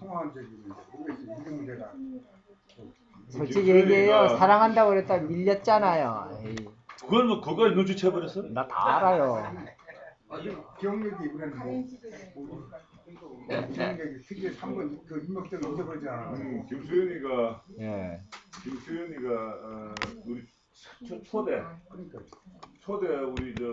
통화한 적이 있는데 모르겠어요. 이게 문제가. 솔직히 얘기해요. 사랑한다고 그랬다 밀렸잖아요. 에이. 그걸 눈치채버렸어? 나 다 알아요. 기억력이 이번에는 기억력이 특이해 3번 그 인목적으로 잊어버리지 않아. 김수현이가 예. 우리 초대 그러니까 초대 우리 이게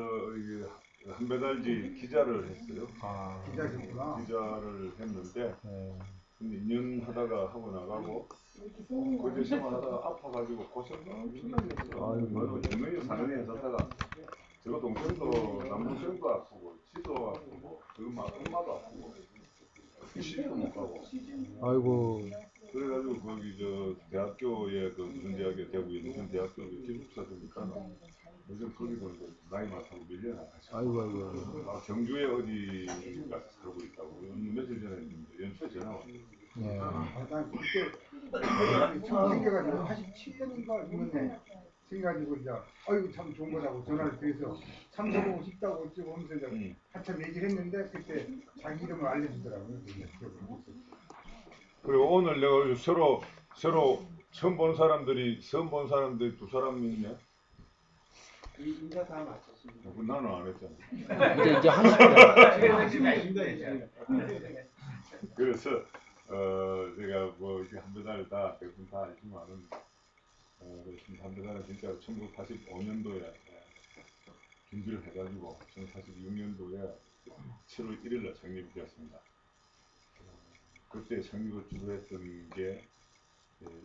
한배달지 기자를 했어요. 아. 기자셨구나. 기자를 했는데 예. 근데 2년 하다가 하고 나가고 그 대신만 하다가 아파가지고 고생 엄청나게 했어. 아이고 정명이 사는 애 자체가 저 동생도 남동생도 아프고 지도 아프고 막 엄마도 아프고 시집도 못 가고. 아이고. 그래가지고 거기 대학교에 무슨 대학에 대구에 무슨 대학교 기숙사 주니까 요즘 거기도 이제 나이 많다고 밀려나가지고. 아이고. 경주에 어디 가서 살고 있다고 며칠 전에 연초에 전화 왔어요. 예. 난 그때 처음 생겨가지고 87년인가 이랬네. 생겨가지고 이제 아이고 참 좋은 거라고 전화를 드려서 참석하고 싶다고 어쩌고 하면서 이제 한참 얘기를 했는데 그때 자기 이름을 알려주더라고요. 그리고 오늘 내가 새로 처음 본 사람들이 두 사람이 있네. 인사 다 마쳤습니다. 나는 안 했잖아. 이제 하시죠. 그래서 제가 뭐 이렇게 한배달 다 대부분 다 알지만은 한배달은 진짜 1985년도에 준비를 해가지고 1986년도에 7월 1일날成立되었습니다. 그때成立을 주도했던 게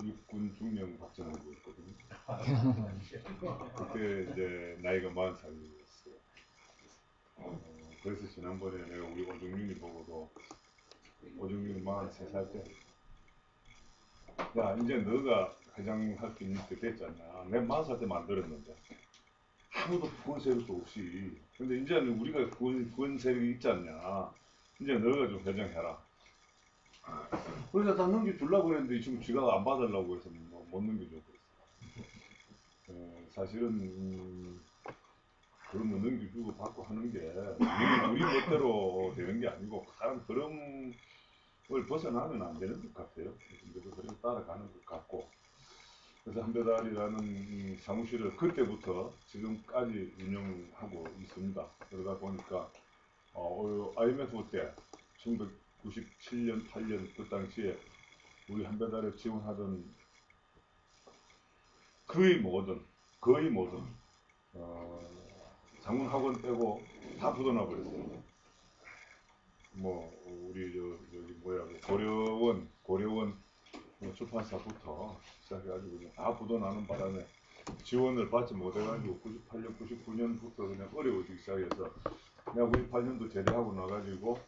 육군 중령 박정호였거든요. 그때 이제 나이가 40살이었어요. 그래서 지난번에 내가 우리 오정윤이 보고도 오정윤이 43살 때 야 이제 너가 회장 할 수 있는 때 됐잖아. 내가 40살 때 만들었는데 아무도 구원 세력도 없이 근데 이제는 우리가 구원 세력이 있지 않냐. 이제 너가 좀 회장해라. 그래서 다 넘겨주려고 그랬는데 이 친구 지가 안 받으려고 해서 못 넘겨줘 그랬어. 사실은 그런 거 넘겨주고 받고 하는 게 우리 멋대로 되는 게 아니고 다른 흐름을 벗어나면 안 되는 것 같아요. 그래서 그래서 따라가는 것 같고 그래서 한배달이라는 사무실을 그때부터 지금까지 운영하고 있습니다. 그러다 보니까 IMF 때 1997년, 8년 그 당시에 우리 한배달에 지원하던 거의 모든 장문학원 빼고 다 부도나 버렸어요. 뭐 우리 여기 고려원 출판사부터 시작해가지고 그냥 다 부도나는 바람에 지원을 받지 못해가지고 98년, 99년부터 그냥 어려워지기 시작해서 내가 98년도 제대하고 나가지고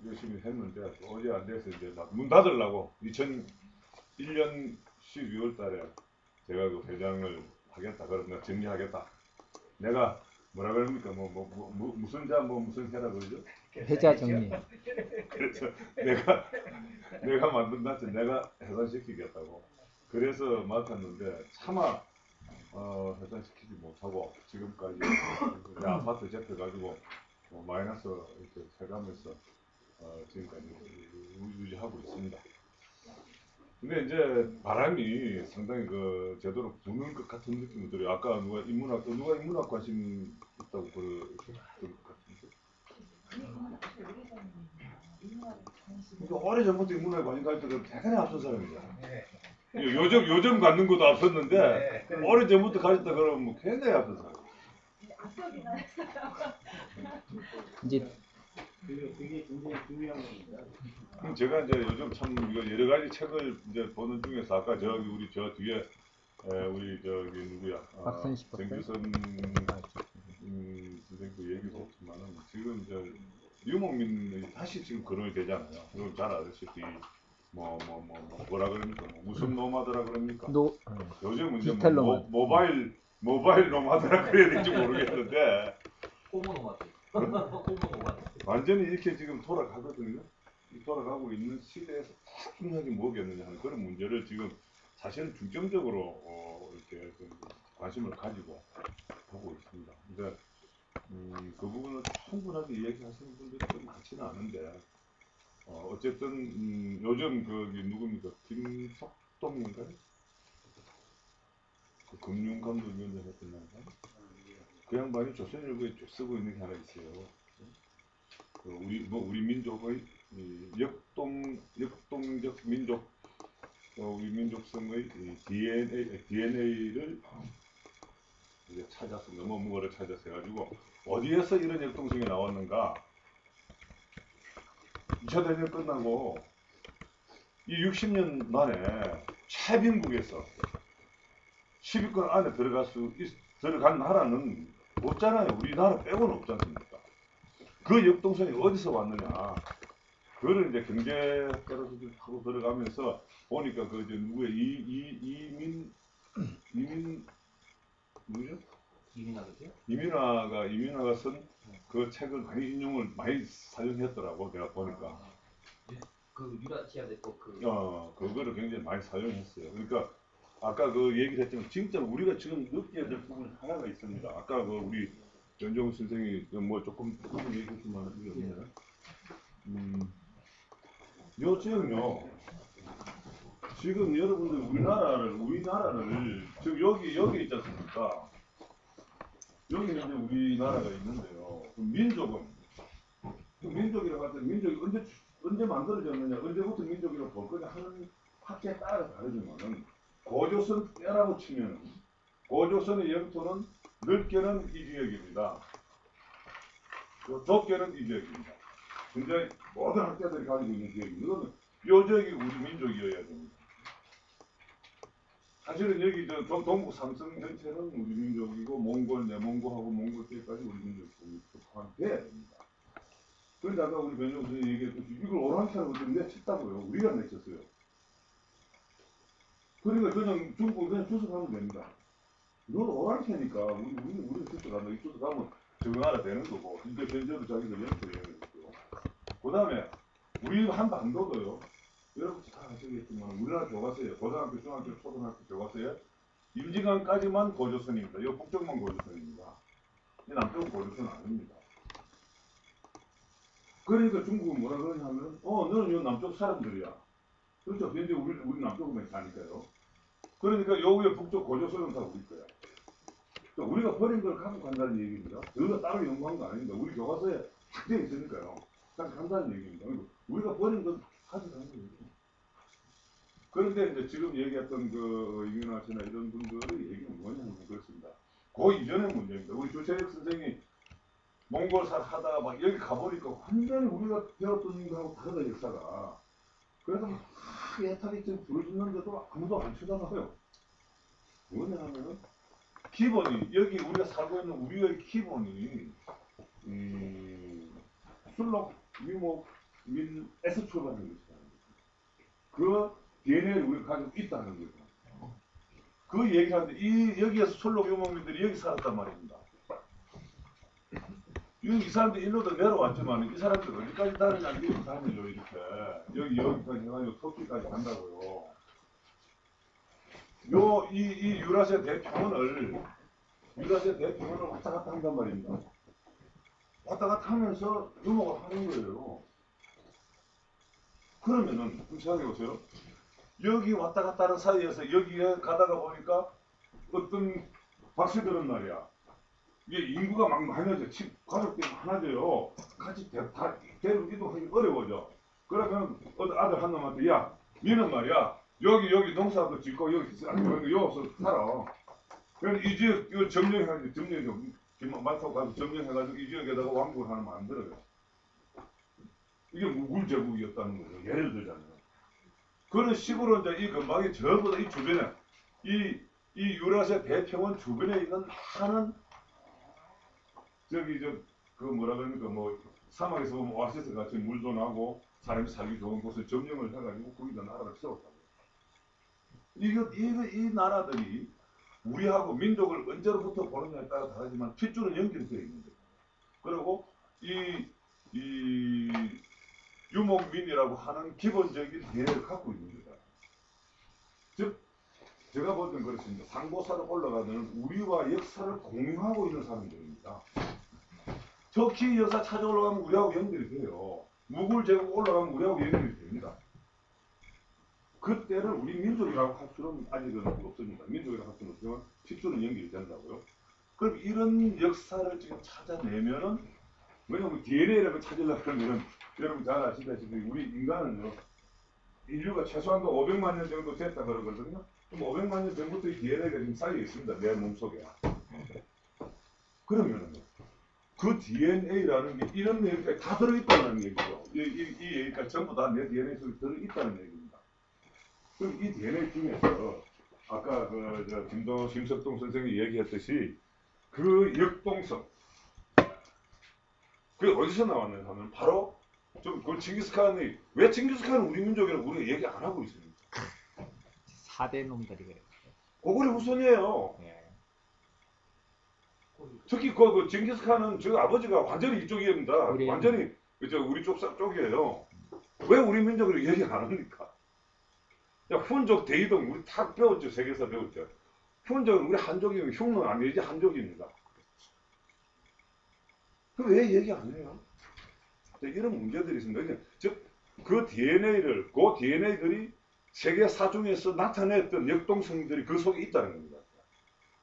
열심히 했는데 어제 안 돼서 이제 막 문 닫으려고 2001년 12월 달에 제가 그 회장을 하겠다. 그럼 내가 정리하겠다. 내가 뭐라 그럽니까? 무슨 해라 그러죠? 회자 정리. 그래서 내가 만든 단체 내가 해산시키겠다고. 그래서 맡았는데 차마 해산시키지 못하고 지금까지 내 아파트 잡혀가지고 마이너스 이렇게 세가면서 지금까지 유지하고 있습니다. 근데 이제 바람이 상당히 제대로 부는 것 같은 느낌이 들어요. 아까 누가 인문학 관심 있다고 그 같은데. 그러니까 오래전부터 인문학에 관심 가질 때도 대단히 앞선 사람이잖아. 요즘 갖는 것도 앞섰는데 오래전부터 가졌다 그러면 뭐 굉장히 앞선 사람. 이제 그게 굉장히 중요한 겁니다. 제가 이제 요즘 참 여러 가지 책을 이제 보는 중에서 아까 우리 저 뒤에 우리 누구야? 박선식 정규선 선생도 얘기도 했지만은 지금 이제 유목민이 다시 지금 거론이 되잖아요. 여러분 잘 아시다시피 뭐라 그럽니까? 무슨 노마드라 그럽니까? 요즘 이제 모바일 노마드라 그래야 될지 모르겠는데 호모 노마드. 호모 노마드. 완전히 이렇게 지금 돌아가거든요. 돌아가고 있는 시대에서 딱 중요한 게 뭐겠느냐 하는 그런 문제를 지금 사실은 중점적으로 이렇게 좀 관심을 가지고 하고 있습니다. 근데 그 부분을 충분하게 이야기하시는 분들이 좀 많지는 않은데 어쨌든 요즘 누굽니까? 김석동인가요? 그 금융감독위원장 했던 양반? 그 양반이 조선일보에 쭉 쓰고 있는 게 하나 있어요. 우리 민족의 역동적 민족, 우리 민족성의 DNA를 이제 찾아서 뭐를 찾아서 해가지고 어디에서 이런 역동성이 나왔는가? 2차 대전 끝나고 이 60년 만에 최빈국에서 10위권 안에 들어간 나라는 없잖아요. 우리나라 빼고는 없지 않습니까? 그 역동성이 어디서 왔느냐? 그거를 이제 경제학자로 하고 들어가면서 보니까 누구죠? 이민화가 쓴 그 책을 많이 사용했더라고. 내가 보니까. 그 유라시아 대표 그거를 굉장히 많이 사용했어요. 그러니까 아까 그 얘기를 했지만 진짜 우리가 지금 느껴야 될 부분이 하나가 있습니다. 아까 우리 연정 선생이 조금 얘기했지만 이게 없나요? 요즘요. 지금 여러분들 우리나라를 지금 여기 있지 않습니까? 여기는 이제 우리나라가 있는데요. 민족이라고 할 때 민족이 언제 만들어졌느냐, 언제부터 민족이라고 볼 거냐 하는 학계에 따라 다르지만은 고조선 때라고 치면은 고조선의 영토는 넓게는 이 지역입니다. 좁게는 이 지역입니다. 굉장히 모든 학자들이 가지고 있는 지역입니다. 이거는 요 지역이 우리 민족이어야 됩니다. 사실은 여기 동북 삼성 전체는 우리 민족이고 몽골, 내몽고하고 몽골계까지 우리 민족이 포함돼야 됩니다. 그런데 아까 우리 변호사 선생님이 얘기했듯이 이걸 오랑캐라고 내쳤다고요. 우리가 내쳤어요. 그러니까 그냥 중국을 그냥 추석하면 됩니다. 이건 오랑캐니까 우리가 추석한다. 이 추석하면 적응하라 되는 거고 이제 현재도 자기들 연토 여행을 했고요. 그 다음에 우리 한반도도요. 여러분 다 아시겠지만 우리나라 교과서에 고등학교, 중학교, 초등학교 교과서에 임진강까지만 고조선입니다. 이 북쪽만 고조선입니다. 이 남쪽은 고조선 아닙니다. 그러니까 중국은 뭐라 그러냐면 너는 이 남쪽 사람들이야. 그렇죠. 현재 우리 남쪽만 사니까요. 그러니까 여기에 북쪽 고조선은 다 우리 거야. 우리가 버린 걸 갖고 간다는 얘기입니다. 저희가 따로 연구한 거 아닙니다. 우리 교과서에 딱 되어 있으니까요. 딱 간다는 얘기입니다. 우리가 버린 건 가져가는 거예요. 그런데 이제 지금 얘기했던 이민화 씨나 이런 분들의 얘기는 뭐냐면 그렇습니다. 그 이전의 문제입니다. 우리 조철혁 선생이 몽골살 하다가 막 여기 가보니까 완전히 우리가 배웠던 거하고 다르다 역사가. 그래서 막 애타게 지금 부르짖는데도 아무도 안 쳐다봐요. 뭐냐면은 기본이 여기 우리가 살고 있는 우리의 기본이 술록 위목 민에서 출발하는 것이다. 그 DNA를 우리가 가지고 있다는 거죠. 그 얘기하는데 여기에서 술록 유목민들이 여기 살았단 말입니다. 이 사람들이 일로도 내려왔지만 이 사람들 어디까지 다니냐 이렇게 다니죠. 이렇게 여기까지 해가지고 터키까지 간다고요. 이 유라시아 대평원을 왔다 갔다 한단 말입니다. 왔다 갔다 하면서 유목을 하는 거예요. 그러면은 좀 생각해보세요. 여기 왔다 갔다 하는 사이에서 여기에 가다가 보니까 어떤 박씨들은 말이야. 이게 인구가 막 많아져. 가족들이 많아져요. 같이 대로 이동하기 어려워져. 그러면 어떤 아들 한 놈한테 야 니는 말이야 여기 농사도 짓고 여기 와서 살아. 그래서 이 지역 이거 점령해가지고 많다고 가서 점령해가지고 이 지역에다가 왕국을 하나 만들어요. 이게 무굴제국이었다는 거죠. 예를 들자면. 그런 식으로 이제 이 근방이 전부 다 이 주변에 이 유라시아 대평원 주변에 있는 많은 뭐라 그럽니까 사막에서 보면 오아시스 같이 물도 나고 사람이 살기 좋은 곳을 점령을 해가지고 거기다 나라를 세웠다고. 이 나라들이 우리하고 민족을 언제로부터 보느냐에 따라 다르지만 핏줄은 연결되어 있는 거예요. 그리고 이 유목민이라고 하는 기본적인 DNA를 갖고 있는 거다. 즉 제가 볼 땐 그렇습니다. 상고사를 올라가는 우리와 역사를 공유하고 있는 사람들입니다. 터키 역사 찾아 올라가면 우리하고 연결이 돼요. 무굴 제국 올라가면 우리하고 연결이 됩니다. 그때를 우리 민족이라고 할 수는 아직은 없습니다. 민족이라고 할 수는 없지만 핏줄은 연결이 된다고요. 그럼 이런 역사를 지금 찾아내면은, 왜냐면 DNA라고 찾으려고 하면은 여러분 잘 아시다시피 우리 인간은요, 인류가 최소한도 500만 년 정도 됐다 그러거든요. 그럼 500만 년 전부터 이 DNA가 지금 쌓여 있습니다. 내 몸속에. 그러면은 그 DNA라는 게 이런 얘기까지 다 들어있다는 얘기죠. 이 얘기까지 전부 다 내 DNA 속에 들어있다는 얘기입니다. 그럼 이 DNA 중에서 아까 김석동 선생이 얘기했듯이 그 역동성, 그게 어디서 나왔느냐 하면 바로 그 징기스칸이, 왜 징기스칸은 우리 민족이라고 우리가 얘기 안 하고 있습니까? 4대 놈들이 그래요. 고구려 후손이에요. 예. 특히 그 징기스칸은 저 아버지가 완전히 이쪽입니다. 완전히 우리 쪽이에요. 왜 우리 민족을 얘기 안 합니까? 훈족 대이동 우리 다 배웠죠. 세계에서 배웠죠. 훈족은 우리 한족이면 흉노 아니지 한족입니다. 그 왜 얘기 안 해요? 이런 문제들이 있습니다. 즉 그 DNA들이 세계사 중에서 나타냈던 역동성들이 그 속에 있다는 겁니다.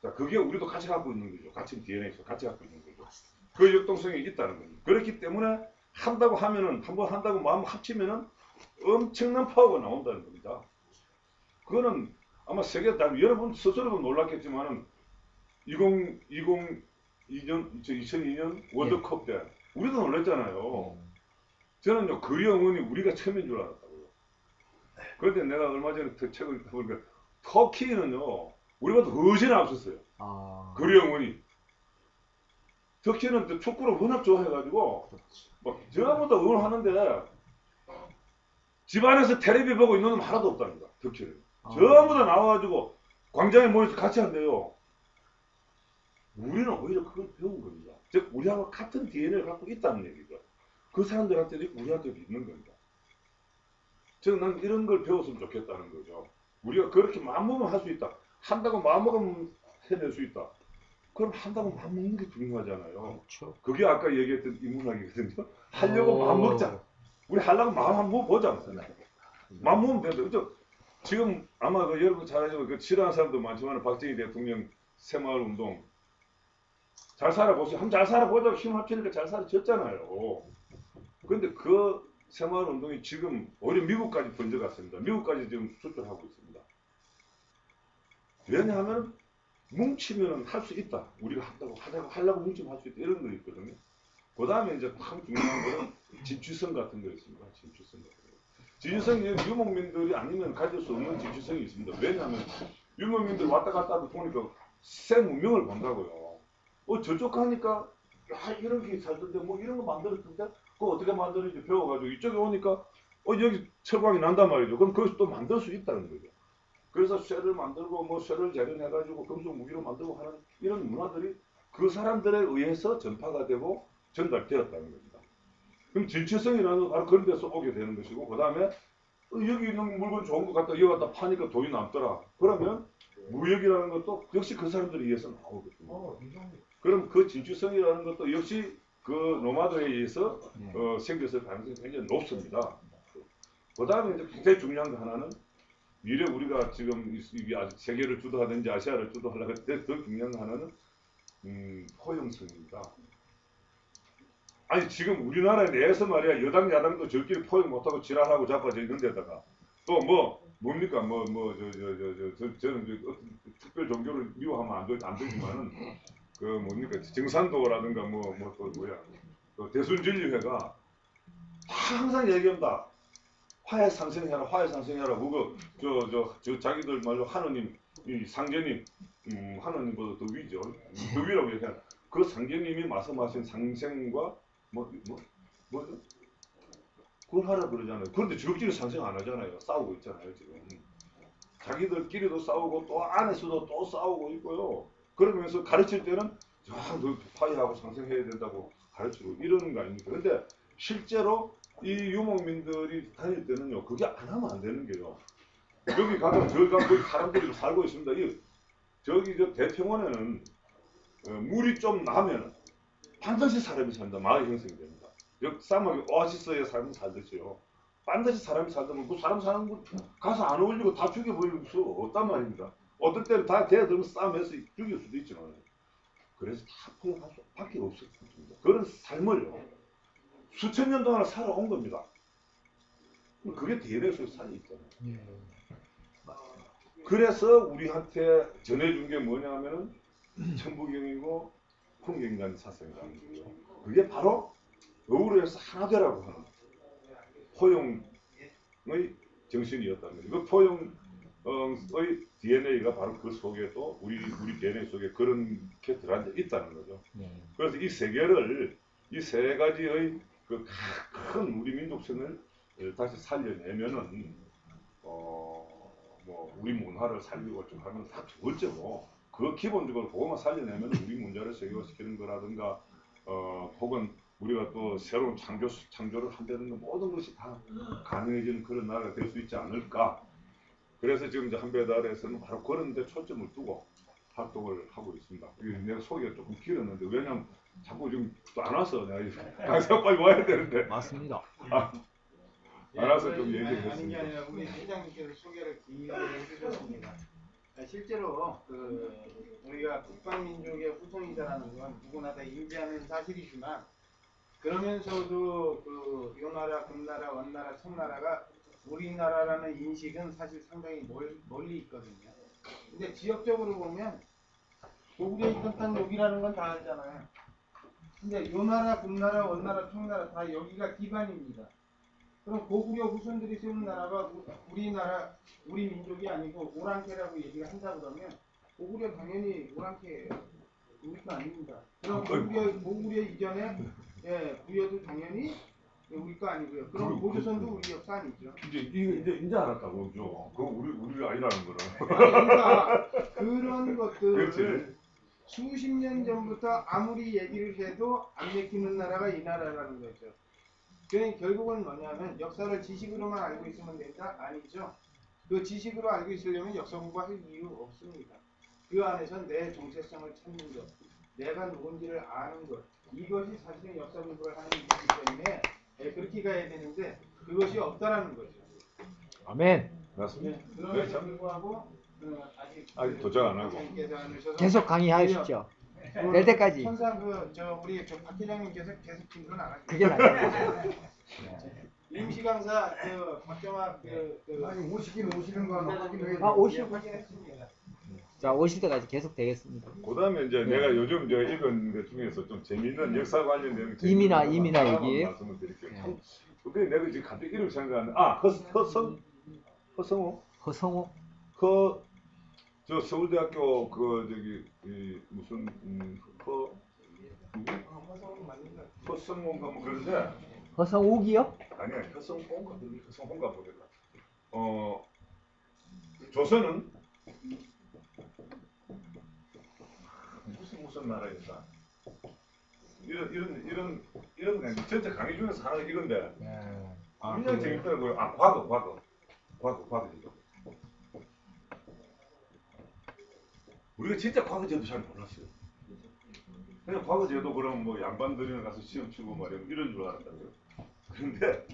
자, 그게 우리도 같이 갖고 있는 거죠. 같은 DNA에서 같이 갖고 있는 거죠. 그 역동성이 있다는 겁니다. 그렇기 때문에 한다고 하면은, 한번 한다고 마음 합치면은 엄청난 파워가 나온다는 겁니다. 그거는 아마 세계 여러분 스스로도 놀랐겠지만은 2002년 월드컵 때 우리도 놀랐잖아요. 저는요 그 영혼이 우리가 처음인 줄 알았다고요. 그런데 내가 얼마 전에 책을 보니까 터키는요 우리보다 훨씬 앞섰어요. 그 영혼이. 터키는 또 축구를 워낙 좋아해가지고 막 전부 다 응원하는데 집안에서 텔레비 보고 있는 놈 하나도 없답니다. 터키는. 전부 다 나와가지고 광장에 모여서 같이 한대요. 우리는 오히려 그걸 배운 겁니다. 즉 우리하고 같은 DNA를 갖고 있다는 얘기죠. 그 사람들한테도 우리한테도 있는 겁니다. 즉 난 이런 걸 배웠으면 좋겠다는 거죠. 우리가 그렇게 마음먹으면 할 수 있다. 한다고 마음먹으면 해낼 수 있다. 그럼 한다고 마음먹는 게 중요하잖아요. 그렇죠. 그게 아까 얘기했던 인문학이거든요. 하려고 마음먹자. 우리 하려고 마음 한번 보자. 마음먹으면 된다. 그죠? 지금 아마 여러분 잘 아시고 싫어하는 사람도 많지만 박정희 대통령 새마을 운동 잘 살아보세요. 한번 잘 살아보자고 힘 합치니까 잘 살아졌잖아요. 그런데 그 새마을 운동이 지금 오히려 미국까지 번져갔습니다. 미국까지 지금 수출하고 있습니다. 왜냐하면 뭉치면 할 수 있다. 우리가 하려고 뭉치면 할 수 있다. 이런 거 있거든요. 그 다음에 이제 참 중요한 거는 진취성 같은 거 있습니다. 진취성 같은 거. 진취성이 유목민들이 아니면 가질 수 없는 진취성이 있습니다. 왜냐하면 유목민들 왔다 갔다 하다 보니까 새 문명을 본다고요. 저쪽 가니까 야 이렇게 살던데 뭐 이런 거 만들었던데 그거 어떻게 만드는지 배워가지고 이쪽에 오니까 여기 철광이 난단 말이죠. 그럼 거기서 또 만들 수 있다는 거죠. 그래서 쇠를 만들고 뭐 쇠를 재련해가지고 금속 무기로 만들고 하는 이런 문화들이 그 사람들에 의해서 전파가 되고 전달되었다는 겁니다. 그럼 진취성이라는 건 바로 그런 데서 오게 되는 것이고 그 다음에 여기 있는 물건 좋은 거 갖다 여기 갖다 파니까 돈이 남더라. 그러면 무역이라는 것도 역시 그 사람들에 의해서 나오거든요. 그럼 그 진취성이라는 것도 역시 그 노마드에 의해서 생겼을 가능성이 굉장히 높습니다. 그 다음에 이제 굉장히 중요한 거 하나는 미래 우리가 지금 세계를 주도하든지 아시아를 주도하려고 할 때 더 중요한 거 하나는 포용성입니다. 아니 지금 우리나라 내에서 말이야 여당 야당도 저끼리 포용 못하고 지랄하고 자빠져 있는 데다가 또 뭡니까 저는 특별 종교를 미워하면 안 되지만은 그 뭡니까 정산도라든가 또 대순진리회가 항상 얘기합니다. 화해 상생해라 그거 저 자기들 말로 하느님 이 상제님 하느님보다 더 위죠. 더 위라고 얘기하는 그 상제님이 말씀하신 상생과 뭐죠? 그걸 하라 그러잖아요. 그런데 저끼리 상생 안 하잖아요. 싸우고 있잖아요 지금. 자기들끼리도 싸우고 또 안에서도 또 싸우고 있고요. 그러면서 가르칠 때는 너 화해하고 상생해야 된다고 가르치고 이러는 거 아닙니까? 근데 실제로 이 유목민들이 다닐 때는요 그게 안 하면 안 되는 게요. 여기 가서 거기 사람들이 살고 있습니다. 저기 대평원에는 물이 좀 나면 반드시 사람이 산다. 마을이 형성이 됩니다. 싸움하기 오아시스에 살면 살듯이요. 반드시 사람이 살다면 그 사람 사는 거 가서 안 어울리고 다 죽여버릴 수 없단 말입니다. 어떤 때는 다 대들면 싸움해서 죽일 수도 있지만 그래서 다 포용할 수밖에 없었습니다. 그런 삶을요 수천 년 동안 살아온 겁니다. 그게 DNA 속에 살아 있잖아요. 그래서 우리한테 전해준 게 뭐냐면은 천부경이고 풍경인간 사상이라는 거죠. 그게 바로 어우러져서 하나 되라고 하는 포용의 정신이었다는 거죠. 그 포용의 DNA가 바로 그 속에도 우리 DNA 속에 그런 게 들어앉아 있다는 거죠. 그래서 이 세계를 이 세 가지의 그 큰 우리 민족성을 다시 살려내면은 뭐 우리 문화를 살리고 좀 하면 다 두 번째고 그 기본적으로 그것만 살려내면 우리 문화를 세계화시키는 거라든가 혹은 우리가 또 새로운 창조를 한다는 모든 것이 다 가능해지는 그런 나라가 될 수 있지 않을까. 그래서 지금 이제 한배달에서는 바로 그런 데 초점을 두고 활동을 하고 있습니다. 내가 소개가 조금 길었는데 왜냐면 자꾸 지금 안 와서 내가 강사가 빨리 와야 되는데 맞습니다. 안 와서 좀 얘기를 아닌 게 했습니다. 아니라 우리 회장님께서 소개를 길게 해주셨습니다. 실제로 우리가 북방민족의 후손이다라는 건 누구나 다 인지하는 사실이지만 그러면서도 요 나라, 금나라, 원나라, 청나라가 우리나라라는 인식은 사실 상당히 멀리 있거든요. 근데 지역적으로 보면 고구려에 있던 땅 여기라는 건 다 알잖아요. 근데 요 나라, 금나라, 원나라, 청나라 다 여기가 기반입니다. 그럼 고구려 후손들이 세운 나라가 우리나라, 우리 민족이 아니고 오랑캐라고 얘기를 한다 그러면 고구려 당연히 오랑캐예요. 우리 거 아닙니다. 그럼 고구려 이전에 부여도 당연히 우리 거 아니고요. 그럼 고조선도 우리 역사 아니죠. 이제 알았다고 그죠. 그거 우리 아니라는 거는. 그러니까 그런 것들을 그렇지. 수십 년 전부터 아무리 얘기를 해도 안 맥히는 나라가 이 나라라는 거죠. 그러니까 결국은 뭐냐면 역사를 지식으로만 알고 있으면 된다? 아니죠. 그 지식으로 알고 있으려면 역사 공부할 이유 없습니다. 그 안에서 내 정체성을 찾는 것, 내가 누군지를 아는 것, 이것이 사실은 역사 공부를 하는 일이기 때문에 그렇게 가야 되는데 그것이 없다라는 거죠. 아멘. 맞습니다. 그럼에도 불구하고 아직 도착 안 하고. 계속 강의하십시오. 될 때까지. 항상 우리 박 회장님께서 계속 질문 안 하시죠. 그게 낫죠. 임시 강사 박정학 아니 오시긴 오시는 거 확인해. 확인했습니다. 자, 오실 때까지 계속 되겠습니다. 그다음에 이제 내가 요즘 이제 읽은 것 중에서 좀 재미있는 역사 관련된 이민아 얘기예요? 말씀을 드릴게요. 근데 내가 지금 갑자기 이름 생각하는데 허성호 저 서울대학교 무슨 허성호인가 뭐 그런데 허성욱이요? 아니야 허성호인가 모르겠다. 조선은 무슨 나라였다. 이런 전체 강의 중에서 하나 이건데 굉장히 재밌더라고요. 과거죠. 우리가 진짜 과거제도 잘 몰랐어요. 그냥 과거제도 그럼 뭐 양반들이나 가서 시험 치고 말이야 이런 줄 알았다고요. 그런데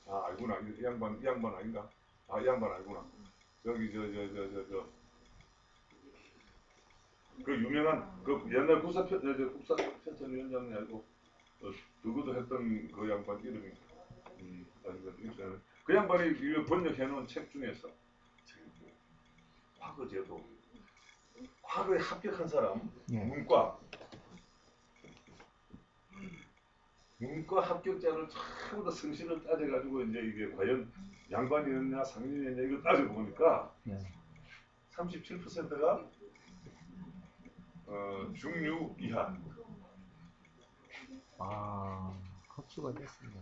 알구나. 이 양반 아닌가? 이 양반 알구나. 저기 그 유명한 그 옛날 국사편찬위원장이 알고 누구도 했던 그 양반 이름이 그 양반이 번역해놓은 책 중에서 과거제도 과거에 합격한 사람 문과 합격자를 전부 다 성실을 따져가지고 이제 이게 과연 양반이었냐 상인이었냐 이걸 따져보니까 37%가 중류 이하. 흡수가 됐습니다.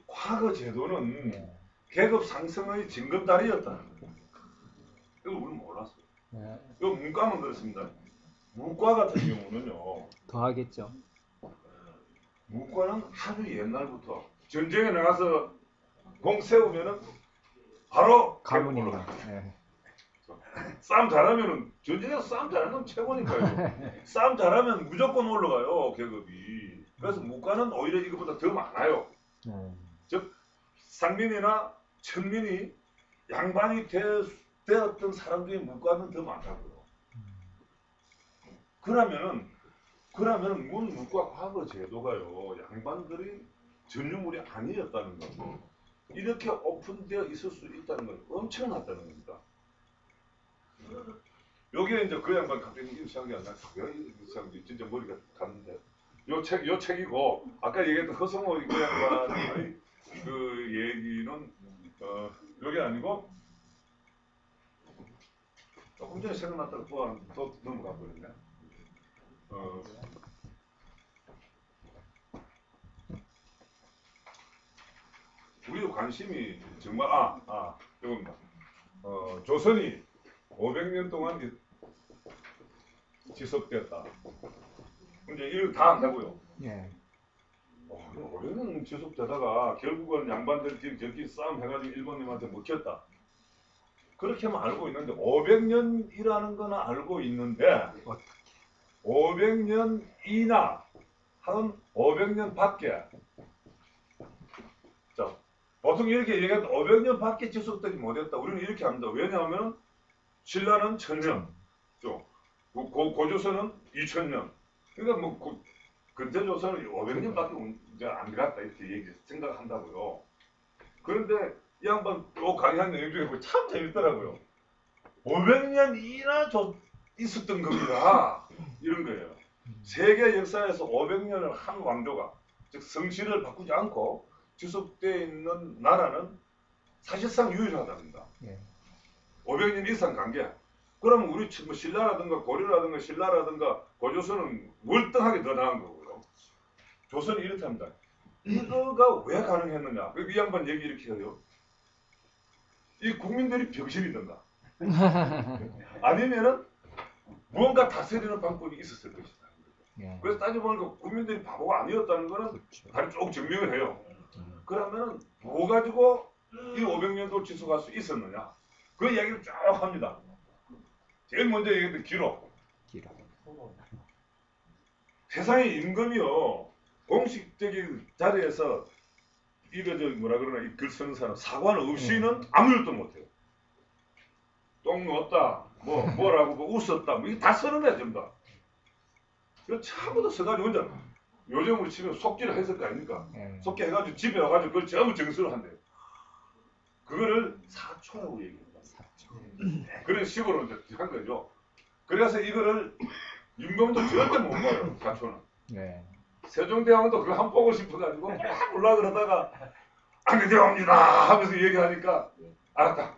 과거 제도는 계급 상승의 징검다리였다는 거예요. 이걸 우리는 몰랐어요. 이거 문과만 그렇습니다. 문과 같은 경우는요. 더 하겠죠. 문과는 아주 옛날부터 전쟁에 나가서 공 세우면은 바로 가문입니다. 싸움 잘하면은 전쟁에서 싸움 잘하는 건 최고니까요. 싸움 잘하면 무조건 올라가요 계급이. 그래서 무과는 오히려 이것보다 더 많아요. 즉 상민이나 천민이 양반이 되었던 사람 중에 무과는 더 많다고요. 그러면은 문무과 과거 제도가요 양반들이 전유물이 아니었다는 거고 이렇게 오픈되어 있을 수 있다는 건 엄청났다는 겁니다. 여기에 이제 그 양반 갑자기 이 생각이 안 나서 이 생각이 진짜 머리가 갔는데 요 책이고 아까 얘기했던 허성호 그 양반의 그 얘기는 여기 아니고 조금 전에 생각났다가 또 넘어가 버렸네. 우리도 관심이 정말 이겁니다. 조선이 500년 동안 지속되었다. 이제 이거 다 안다고요. 예. 500년 지속되다가 결국은 양반들끼리 저끼리 싸움 해가지고 일본님한테 먹혔다. 그렇게만 알고 있는데 500년이라는 거는 알고 있는데 500년이나 한 500년 밖에 자 보통 이렇게 얘기하면 500년 밖에 지속되지 못했다. 우리는 이렇게 합니다. 왜냐하면 신라는 1000년, 고조선은 2000년. 그러니까 뭐 근대 조선은 500년밖에 이제 안 갔다 이렇게 생각한다고요. 그런데 이 양반 또 강의한 내용 중에 참 재밌더라고요. 500년이나 있었던 겁니다. 이런 거예요. 세계 역사에서 500년을 한 왕조가 즉 성실을 바꾸지 않고 지속되어 있는 나라는 사실상 유일하답니다. 예. 500년 이상 관계. 그러면 우리 뭐 신라라든가 고려라든가 신라라든가 고조선은 월등하게 더 나은 거고요. 조선이 이렇답니다. 이거가 왜 가능했느냐? 이 양반 얘기 이렇게 해요. 이 국민들이 병신이든가 아니면은 무언가 다스리는 방법이 있었을 것이다. 예. 그래서 따져보니까 국민들이 바보가 아니었다는 거는 그렇죠. 다시 쭉 증명을 해요. 그러면은 뭐 가지고 이 500년도 지속할 수 있었느냐? 그 이야기를 쭉 합니다. 제일 먼저 얘기했던 기록. 세상의 임금이요 공식적인 자리에서 이거 뭐라 그러나 이 글 쓰는 사람 사관 없이는 아무 일도 못해요. 똥 넣었다, 뭐라고 웃었다, 이게 다 쓰는 거야 전부 다. 그래서 처음부터 써가지고 혼자 요즘으로 치면 속기를 했을 거 아닙니까? 속기 해가지고 집에 와가지고 그걸 전부 정수를 한대요. 그거를 사초라고 얘기합니다. 그런 식으로 이제 한 거죠. 그래서 이거를 임금도 절대 못 봐요. 사초는. 네. 세종대왕도 그거 한 번 보고 싶어가지고 막 올라 그러다가 안녕대왕입니다 하면서 얘기하니까 알았다.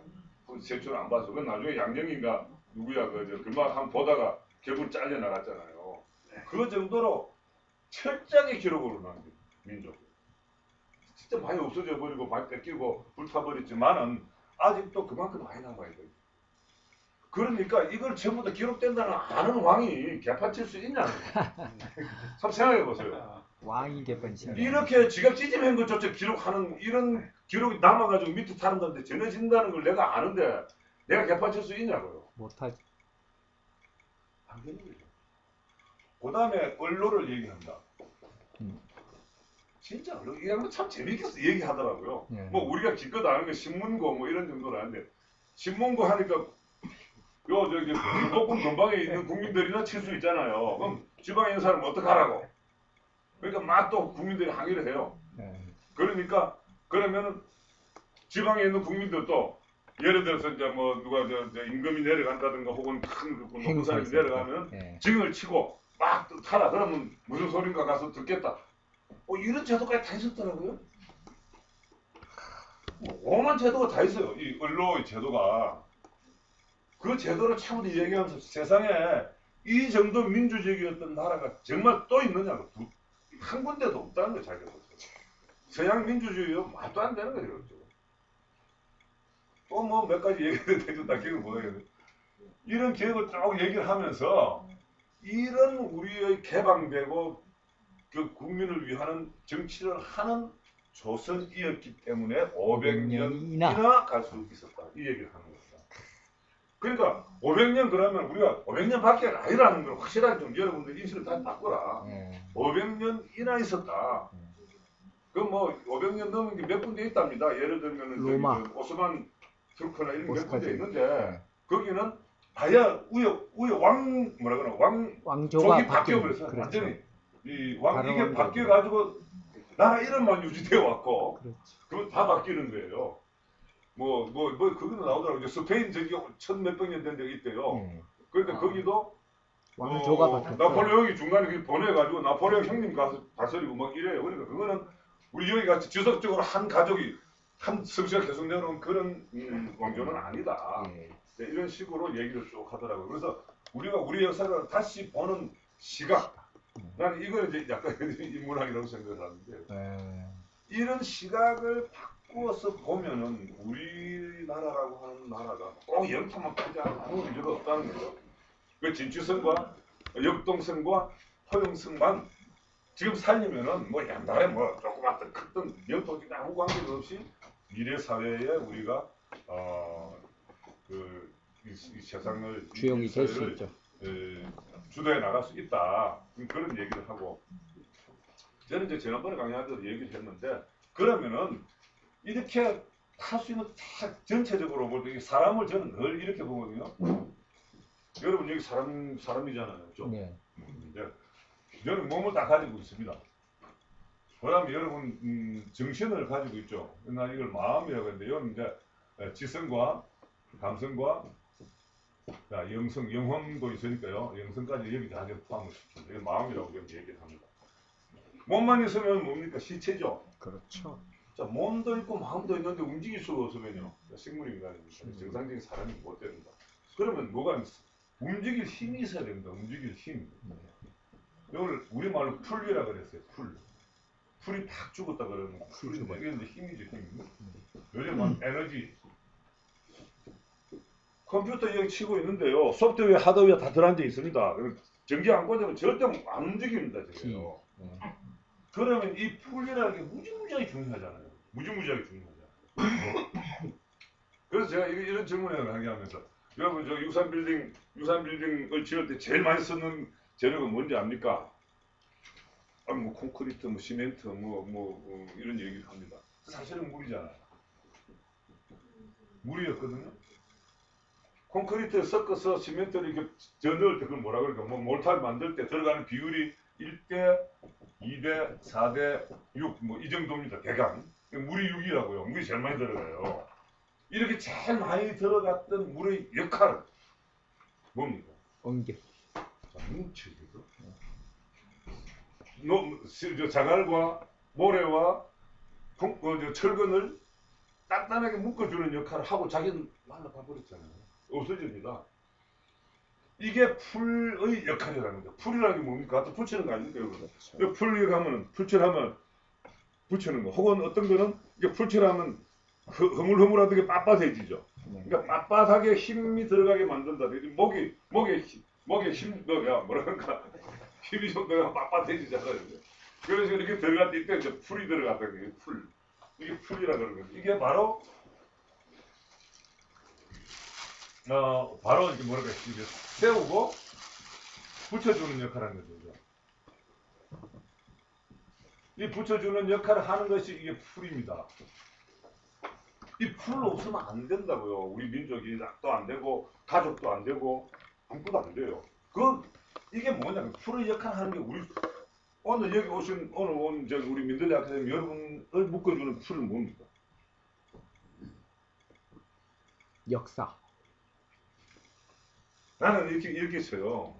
세초는 안 봐서 그건 나중에 양정인가 누구야 그만 한 보다가 결국 잘려 나갔잖아요. 그 정도로 철저하게 기록으로 남긴 민족. 진짜 많이 없어져 버리고 많이 뺏기고 불타버렸지만은 아직도 그만큼 많이 남아있거든요. 그러니까 이걸 전부 다 기록된다는 아는 왕이 개판칠 수 있냐? 참 생각해 보세요. 왕이 개판친다. 이렇게 지가 찌짐한 것조차 기록하는 이런 기록이 남아가지고 밑에 사람들한테 전해진다는 걸 내가 아는데 내가 개판칠 수 있냐고요? 못하지. 안 되는 거죠. 그 다음에 언론을 얘기합니다. 진짜 언론 이거 참 재밌게 얘기하더라고요. 예. 뭐 우리가 기껏 아는 게 신문고 뭐 이런 정도는 아는데 신문고 하니까 저기 북극 근방에 있는 국민들이나 칠 수 있잖아요. 그럼 지방에 있는 사람은 어떡하라고? 그러니까 막 또 국민들이 항의를 해요. 그러니까 그러면은 지방에 있는 국민들도 예를 들어서 이제 뭐 누가 저 임금이 내려간다든가 혹은 큰 높은 사람이 내려가면 증을 치고 막 타라. 그러면 무슨 소린가 가서 듣겠다. 이런 제도까지 다 있었더라고요. 오만 제도가 다 있어요. 이 언론의 제도가. 그 제도를 처음부터 얘기하면서 세상에 이 정도 민주적이었던 나라가 정말 또 있느냐고 한 군데도 없다는 거 자기가 봤어요. 서양 민주주의요 말도 안 되는 거죠. 또 뭐 몇 가지 얘기를 해준다 기억을 못하겠네. 이런 기억을 쭉 얘기를 하면서 이런 우리의 개방되고 그 국민을 위하는 정치를 하는 조선이었기 때문에 500년이나 갈 수 있었다. 이 얘기를 하는 겁니다. 그러니까 500년 그러면 우리가 500년 밖에 아니라는 걸 확실하게 좀 여러분들 인식을 다 바꿔라. 500년 이나 있었다. 그 뭐 500년 넘은 게 몇 군데 있답니다. 예를 들면은 로마. 저기 오스만 투르크나 이런 몇 오스만 군데 투르크. 있는데 거기는 아야 우여 왕 뭐라 그러나 왕 왕조가 족이 바뀌어버려서 그렇죠. 완전히 이왕 다른 이게 왕조가. 바뀌어가지고 나라 이름만 유지되어 왔고 그렇죠. 그건 다 바뀌는 거예요. 뭐 그거는 나오더라고요. 스페인 저기 천 몇백 년 된 데가 있대요. 그런데 거기도 왕조가 바뀌었죠. 나폴레옹이 중간에 그렇게 보내가지고 나폴레옹 형님 가서 다스리고 막 이래요. 그러니까 그거는 우리 여기 같이 지속적으로 한 가족이 한 성씨가 계속 내려온 그런 왕조는 아니다. 예. 네, 이런 식으로 얘기를 쭉 하더라고요. 그래서 우리가 우리 역사를 다시 보는 시각, 나는 이거는 이제 약간 인문학이라고 생각을 하는데 예. 이런 시각을 바꾸어서 보면은 우리나라라고 하는 나라가 꼭 영토만 크지 않은 아무 문제가 없다는 거죠. 그 진주성과 역동성과 허용성만 지금 살리면은 뭐 옛날에 뭐 조그맣든 크든 영토끼리 아무 관계도 없이 미래 사회에 우리가 이 세상을 주역이 이 될 수 사회를, 있죠. 주도해 나갈 수 있다. 그런 얘기를 하고 저는 이제 지난번에 강의할 때도 얘기를 했는데 그러면은 이렇게 할 수 있는 다 전체적으로 볼 때 사람을 저는 늘 이렇게 보거든요. 여러분 여기 사람이잖아요, 그죠? 네. 저는 몸을 다 가지고 있습니다. 그다음에 여러분 정신을 가지고 있죠. 나 이걸 마음이라고 하는데 여러분 이제 지성과 감성과 자, 영성, 영혼도 있으니까요. 영성까지 여기 다 포함을 시킵니다. 이거 마음이라고 좀 얘기를 합니다. 몸만 있으면 뭡니까? 시체죠. 그렇죠. 자, 몸도 있고 마음도 있는데 움직일 수가 없으면요. 식물인간이니까 정상적인 사람이 못 됩니다. 그러면 뭐가 있어? 움직일 힘이 있어야 됩니다. 움직일 힘. 이걸 우리말로 풀이라 그랬어요. 풀이 탁 죽었다 그러면 풀인데 이게 이제 힘이죠. 힘. 요즘은 에너지. 컴퓨터 여기 치고 있는데요. 소프트웨어, 하드웨어 다 들어앉아 있습니다. 전기 안 꽂으면 절대 안 움직입니다. 저게요. 그러면 이 풀이라는 게 무지무지하게 중요하잖아요. 무지무지하게 중요하잖아요. 그래서 제가 이런 질문을 하게 하면서 여러분 저 유산 빌딩을 지을 때 제일 많이 쓰는 재료가 뭔지 압니까? 뭐 콘크리트, 뭐 시멘트, 이런 얘기를 합니다. 사실은 물이잖아요. 물이었거든요. 콘크리트 섞어서 시멘트를 이렇게 넣을 때 그걸 뭐라 그럴까? 뭐 몰타를 만들 때 들어가는 비율이 1대 2대 4대 6 뭐 이 정도입니다. 대강. 물이 6이라고요. 물이 제일 많이 들어가요. 이렇게 제일 많이 들어갔던 물의 역할은 뭡니까? 옮겨. 뭉치기죠. 자갈과 모래와 철근을 단단하게 묶어주는 역할을 하고 자기는 말라봐버렸잖아요. 없어집니다. 이게 풀의 역할이라는 거죠. 풀이라는 게 뭡니까? 갖다 붙이는 거 아닙니까? 그렇죠. 풀이하면 풀칠하면 붙이는 거. 혹은 어떤 거는 이게 풀칠하면 흐물흐물하게 빳빳해지죠. 그러니까 빳빳하게 힘이 들어가게 만든다. 목에 힘, 뭐라 그럴까? 힘이 좀 들어가 빳빳해지잖아요. 그래서 이렇게 들어갈 때 이제 풀이 들어갔다. 이게 풀. 이게 풀이라 그러는 거죠. 이게 바로 바로 이게 뭐랄까 이게 세우고 붙여주는 역할을 하는 거죠. 이 붙여주는 역할을 하는 것이 이게 풀입니다. 이 풀 없으면 안 된다고요. 우리 민족이 또 안 되고 가족도 안 되고 아무것도 안 돼요. 이게 뭐냐면 풀의 역할을 하는 게 우리 오늘 여기 오신 우리 민들레 아카데미 여러분을 묶어주는 풀은 뭡니까? 역사. 나는 이렇게 쳐요.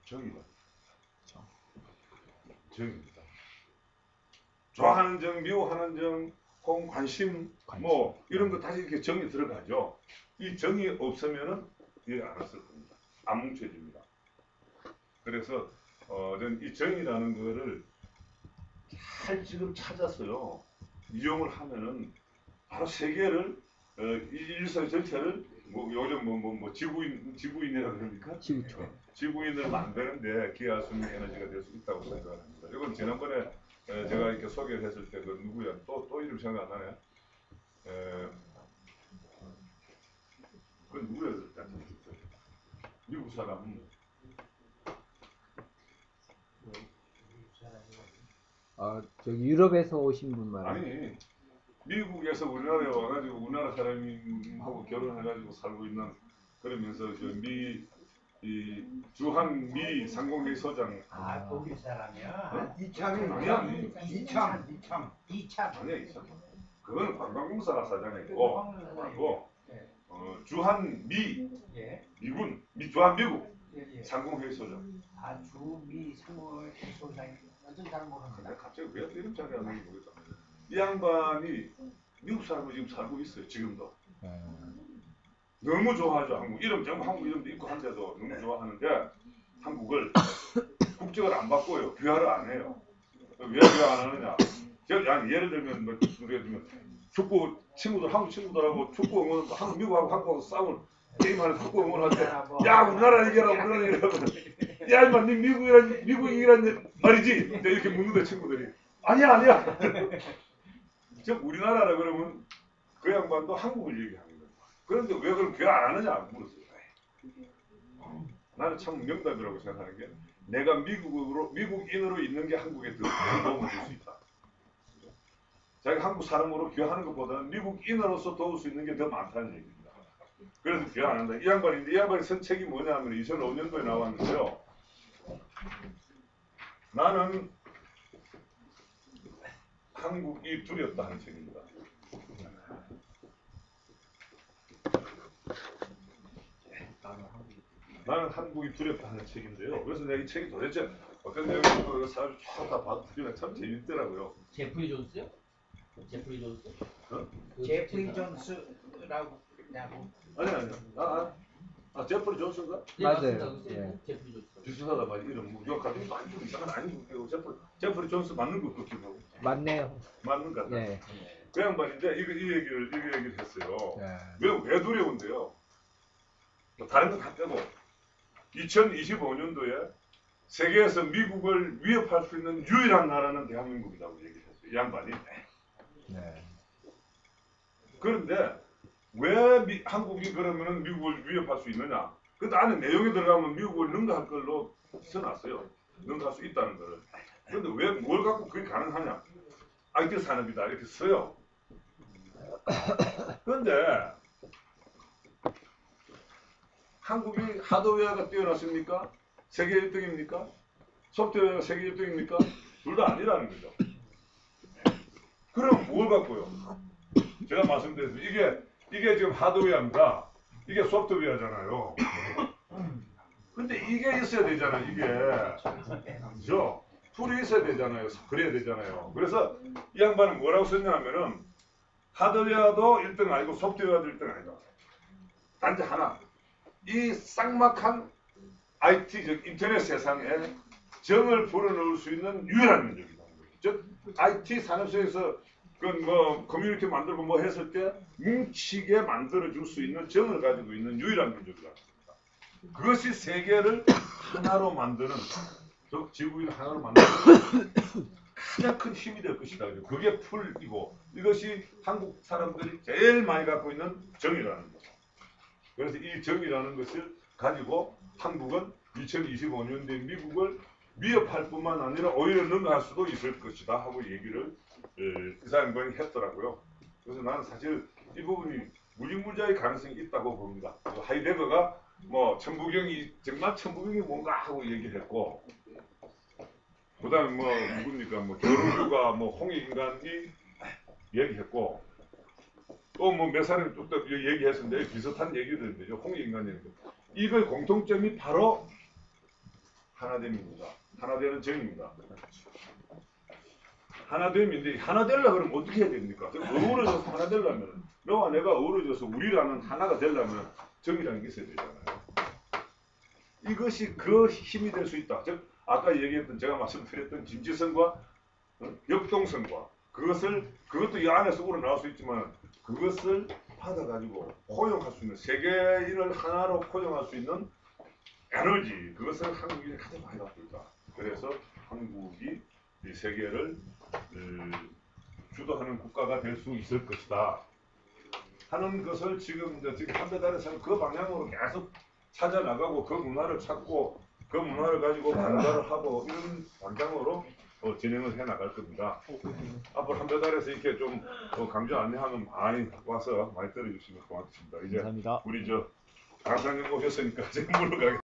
정이다. 정입니다. 좋아하는 정, 미워하는 정, 혹은 관심, 뭐 이런 거 다시 이렇게 정이 들어가죠. 이 정이 없으면은 이해 안 했을 겁니다. 안 뭉쳐집니다. 그래서 저는 이 정이라는 거를 잘 지금 찾았어요. 이용을 하면은 바로 세계를 일선 전체를 요즘 지구인이라고 그럽니까? 지구인을 만드는데 기하 수명 에너지가 될 수 있다고 생각을 합니다. 이건 지난번에 제가 이렇게 소개를 했을 때 그 누구야? 또 이름 생각 안 나네. 그건 누구야 그랬잖아. 미국 사람은 저기 유럽에서 오신 분 말이에요. 아니 미국에서 우리나라에 와가지고 우리나라 사람하고 결혼해가지고 살고 있는 그러면서 이 주한 미 상공회 소장 아, 독일 사람이야? 이참이 아니야. 이참 아니야 이참. 그거는 관광공사 사장이고 말고 주한 미 예. 미군 주한 미국 예. 상공회 소장. 아, 주미 상호의 소장이 완전 잘 모릅니다. 내가 갑자기 왜 이름 자리 안 나는지 모르겠다. 이 양반이 미국 사람으로 지금 살고 있어요. 지금도. 너무 좋아하죠. 한국 이름 전부 한국 이름도 있고 한데도 너무 좋아하는데 한국을 국적을 안 바꿔요. 귀화를 안 해요. 왜 귀화 안 하느냐? 아니, 예를 들면 뭐 축구 친구들 한국 친구들하고 축구 응원 한국 미국하고 한국하고 싸울 게임하는 축구 응원할 때 야 우리나라 이겨라 우리나라 이겨라 야 임마 니 미국이란 말이지 이렇게 묻는데 친구들이 아니야 즉 우리나라라 그러면 그 양반도 한국을 얘기하는 거야. 그런데 왜 그럼 귀화 안 하느냐 물었어요. 나는 참 명답이라고 생각하는 게 내가 미국인으로 있는 게 한국에 더 도움을 줄 수 있다. 자기 한국 사람으로 귀화하는 것보다는 미국인으로서 도울 수 있는 게 더 많다는 얘기입니다. 그래서 귀화 안 한다. 이 양반이 쓴 책이 뭐냐 하면 2005년도에 나왔는데요. 나는 한국이 두렵다 하는 책입니다. 나는 한국이 두렵다 하는 책인데요. 그래서 내가 이 책이 도대체 어떤 내용인지 사람이 쫙다 봐주면 참 재밌더라고요. 제프리 존스요? 제프리 존스? 제프리 존스라고 그러냐고. 아니. 제프리 존슨가? 네, 맞아요. 맞습니다. 예. 제프리 존스. 비슷하다 말이 이름 뭐 가지고 많이 좀 이상한 아니고 제프리 존스 맞는 것 같기도 하고 맞네요. 맞는 것 같아. 예. 그 양반인데 이 얘기를 했어요. 예. 왜 두려운데요? 뭐 다른 거 다 빼고 2025년도에 세계에서 미국을 위협할 수 있는 유일한 나라는 대한민국이라고 얘기했어요. 이 양반이. 네. 그런데 왜 한국이 그러면은 미국을 위협할 수 있느냐? 근데 안에 내용에 들어가면 미국을 능가할 걸로 써놨어요. 능가할 수 있다는 거를. 그런데 왜 뭘 갖고 그게 가능하냐? IT 산업이다 이렇게 써요. 그런데 한국이 하드웨어가 뛰어났습니까? 세계 1등입니까? 소프트웨어가 세계 1등입니까? 둘 다 아니라는 거죠. 그럼 뭘 갖고요? 제가 말씀드렸죠. 이게 지금 하드웨어입니다. 이게 소프트웨어잖아요. 근데 이게 있어야 되잖아요. 이게. 그죠? 툴이 있어야 되잖아요. 그래야 되잖아요. 그래서 이 양반은 뭐라고 썼냐면은 하드웨어도 1등 아니고 소프트웨어도 1등 아니다. 단지 하나. 이 쌍막한 IT, 즉 인터넷 세상에 정을 불어넣을 수 있는 유일한 민족이다. 즉 IT 산업 속에서 뭐 커뮤니티 만들고 뭐 했을 때 뭉치게 만들어줄 수 있는 정을 가지고 있는 유일한 민족이다. 그것이 세계를 하나로 만드는, 즉 지구인을 하나로 만드는 가장 큰 힘이 될 것이다. 그게 풀이고 이것이 한국 사람들이 제일 많이 갖고 있는 정이라는 거죠. 그래서 이 정이라는 것을 가지고 한국은 2025년도에 미국을 위협할 뿐만 아니라 오히려 능가할 수도 있을 것이다 하고 얘기를 이 사람이 했더라고요. 그래서 나는 사실 이 부분이 무지무지의 가능성이 있다고 봅니다. 하이데거가 뭐 정말 천부경이 뭔가 하고 얘기를 했고, 그다음에 뭐 누굽니까 뭐 조르규가 뭐 홍익인간이 얘기했고, 또 뭐 몇 사람이 또 얘기했었는데 비슷한 얘기들인데 홍익인간 얘기. 이걸 공통점이 바로 하나됨입니다. 하나되는 정입니다. 하나됨인데 하나 되려면 그러면 어떻게 해야 됩니까? 어우러져서 하나 되려면 너와 내가 어우러져서 우리라는 하나가 되려면 정이라는 게 있어야 되잖아요. 이것이 그 힘이 될 수 있다. 즉 아까 얘기했던 제가 말씀드렸던 김지성과 역동성과 그것도 이 안에서 우러나올 수 있지만 그것을 받아가지고 포용할 수 있는 세계인을 하나로 포용할 수 있는 에너지, 그것을 한국인이 가장 많이 갖고 있다. 그래서 한국이 이 세계를 주도하는 국가가 될 수 있을 것이다 하는 것을 지금 한배달에서는 그 방향으로 계속 찾아 나가고 그 문화를 찾고 그 문화를 가지고 강좌를 하고 이런 방향으로 진행을 해 나갈 겁니다. 앞으로 한배달에서 이렇게 좀 강좌 안내하면 많이 와서 많이 들어주시면 고맙습니다. 이제 감사합니다. 우리 저 강상경 오셨으니까 지금 물러가겠습니다.